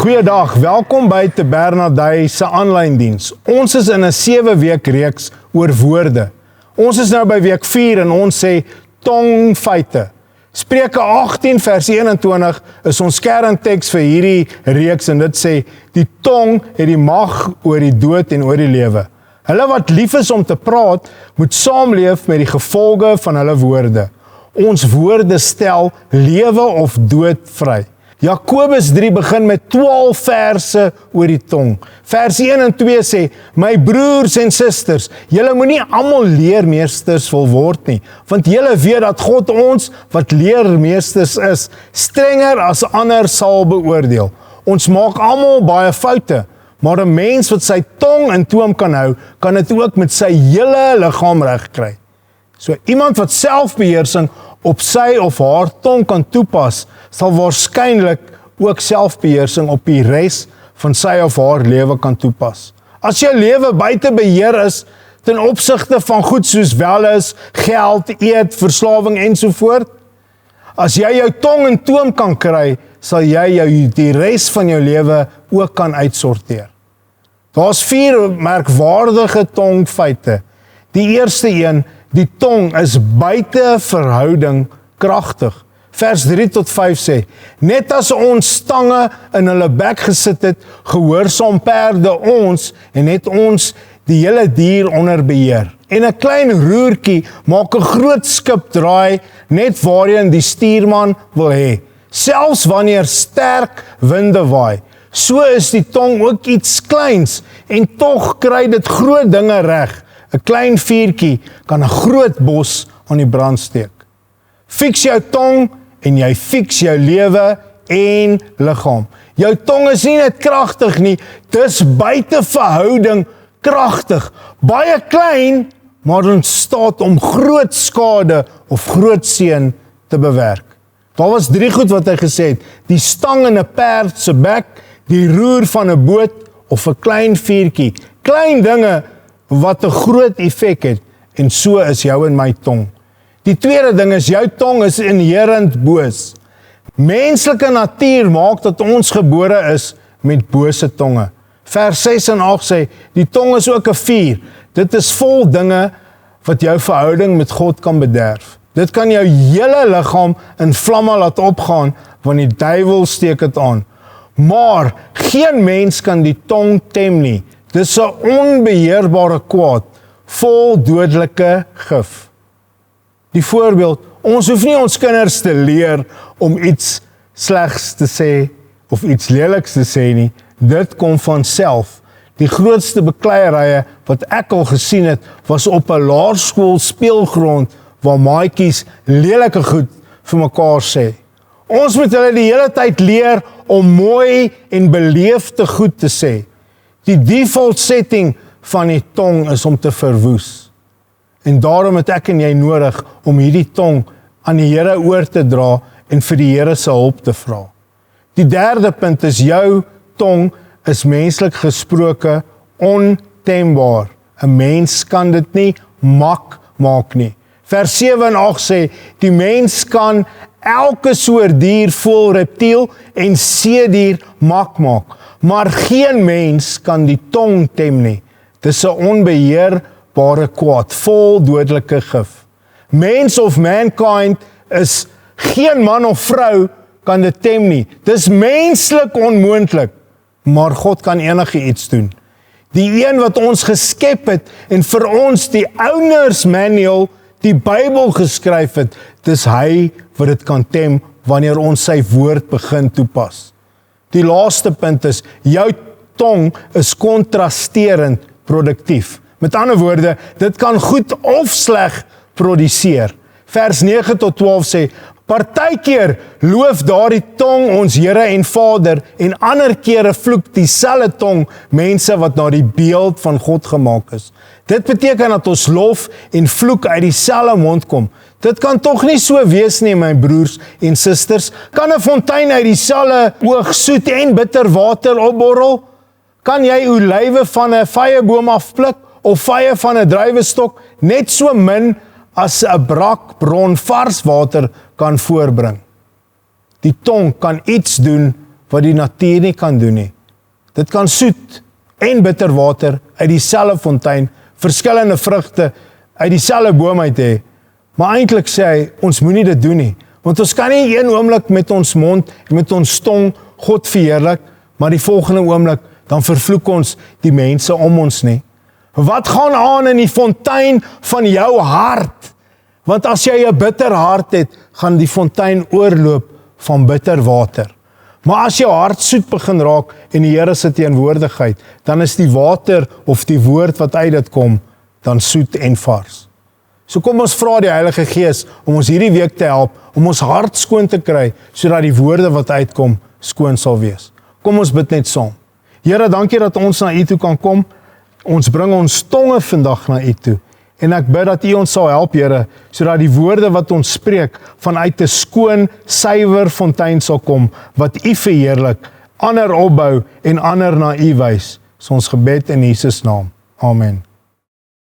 Goeiedag, welkom by Tabernadei se aanlyn diens. Ons is in 'n 7-week reeks oor woorde. Ons is nou by week 4 en ons sê tongfeite. Spreuke 18 vers 21 is ons kernteks vir hierdie reeks en dit sê die tong het die mag oor die dood en oor die lewe. Hulle wat lief is om te praat, moet saamleef met die gevolge van hulle woorde. Ons woorde stel lewe of dood vry. Jakobus 3 begin met 12 verse oor die tong. Vers 1 en 2 sê, my broers en susters, julle moenie almal leermeesters wil word nie, want julle weet dat God ons, wat leermeesters is, strenger as ander sal beoordeel. Ons maak almal baie foute, maar 'n mens wat sy tong in toom kan hou, kan dit ook met sy hele liggaam regkry. So iemand wat selfbeheersing op sy of haar tong kan toepas, sal waarskynlik ook selfbeheersing op die res van sy of haar lewe kan toepas. As jou lewe buite beheer is, ten opsigte van goed soos welis, geld, eet, verslawing ensovoort, as jy jou tong in toom kan kry, sal jy die res van jou lewe ook kan uitsorteer. Daar's 4 merkwaardige tongfeite. Die eerste een, die tong is buite verhouding kragtig. Vers 3 tot 5 sê, net as ons stange in hulle bek gesit het, gehoorsaam perde ons en het ons die hele dier onder beheer. En 'n klein roertjie maak 'n groot skip draai, net waarheen die stuurman wil hê, selfs wanneer sterk winde waai. So is die tong ook iets kleins en tog kry dit groot dinge reg. 'n Klein vuurtjie kan 'n groot bos aan die brand steek. Fiks jou tong en jy fiks jou lewe en liggaam. Jou tong is nie net kragtig nie, dis buite verhouding kragtig. Baie klein, maar in staat om groot skade of groot seën te bewerk. Daar was 3 goed wat hy gesê het, die stang in 'n perd se bek, die roer van 'n boot of 'n klein vuurtjie. Klein dinge wat 'n groot effek het, en so is jou en my tong. Die tweede ding is, jou tong is inherent boos. Menslike natuur maak dat ons gebore is met bose tonge. Vers 6 en 8 sê, die tong is ook 'n vuur. Dit is vol dinge wat jou verhouding met God kan bederf. Dit kan jou hele liggaam in vlamme laat opgaan, want die duiwel steek dit aan. Maar geen mens kan die tong tem nie. Dis 'n onbeheerbare kwaad, vol dodelike gif. Die voorbeeld, ons hoef nie ons kinders te leer om iets slegs te sê of iets leliks te sê nie. Dit kom van self. Die grootste bekleierye wat ek al gesien het, was op 'n laerskool speelgrond waar maatjies lelike goed vir mekaar sê. Ons moet hulle die hele tyd leer om mooi en beleefde goed te sê. Die default setting van die tong is om te verwoes. En daarom het ek en jy nodig om hierdie tong aan die Here oor te dra en vir die Here se hulp te vra. Die derde punt is, jou tong is menslik gesproke ontembaar. 'n Mens kan dit nie mak maak nie. Vers 7 en 8 sê, die mens kan elke soort dier, voël, reptiel en seedier mak maak, maar geen mens kan die tong tem nie. Dis 'n onbeheerbare kwaad, vol dodelike gif. Mens of mankind is geen man of vrou kan dit tem nie. Dis menslik onmoontlik, maar God kan enige iets doen. Die een wat ons geskep het en vir ons die Owner's Manual, die Bybel geskryf het, dis hy wat dit kan tem wanneer ons sy woord begin toepas. Die laaste punt is, jou tong is kontrasterend produktief. Met ander woorde, dit kan goed of sleg produseer. Vers 9 tot 12 sê, partykeer loof daardie tong ons Here en Vader en ander kere vloek dieselfde tong mense wat na die beeld van God gemaak is. Dit beteken dat ons lof en vloek uit dieselfde mond kom. Dit kan tog nie so wees nie, my broers en susters. Kan 'n fontein uit dieselfde oog soet en bitter water opborrel? Kan jy olywe van 'n vyeboom afpluk of vye van 'n druiwestok net so min as 'n brakbron vars water kan voorbring? Die tong kan iets doen wat die natuur nie kan doen nie. Dit kan soet en bitter water uit dieselfde fontein, verskillende vrugte uit dieselfde boom uit hê. Maar eintlik sê hy, ons moenie dit doen nie. Want ons kan nie een oomblik met ons mond en met ons tong God verheerlik, maar die volgende oomblik dan vervloek ons die mense om ons nie. Wat gaan aan in die fontein van jou hart? Want as jy 'n bitter hart het, gaan die fontein oorloop van bitter water. Maar as jou hart soet begin raak in die Here se teenwoordigheid, dan is die water of die woord wat uit dit kom, dan soet en vars. So kom ons vra die Heilige Gees om ons hierdie week te help, om ons hart skoon te kry, sodat die woorde wat uitkom, skoon sal wees. Kom ons bid net saam. Here, dankie dat ons na U toe kan kom. Ons bring ons tonge vandag na U toe. En ek bid dat U ons sal help, Here, sodat die woorde wat ons spreek vanuit 'n skoon, suiwer fontein sal kom, wat U verheerlik, ander opbou en ander na U wys. Dis ons gebed in Jesus naam. Amen.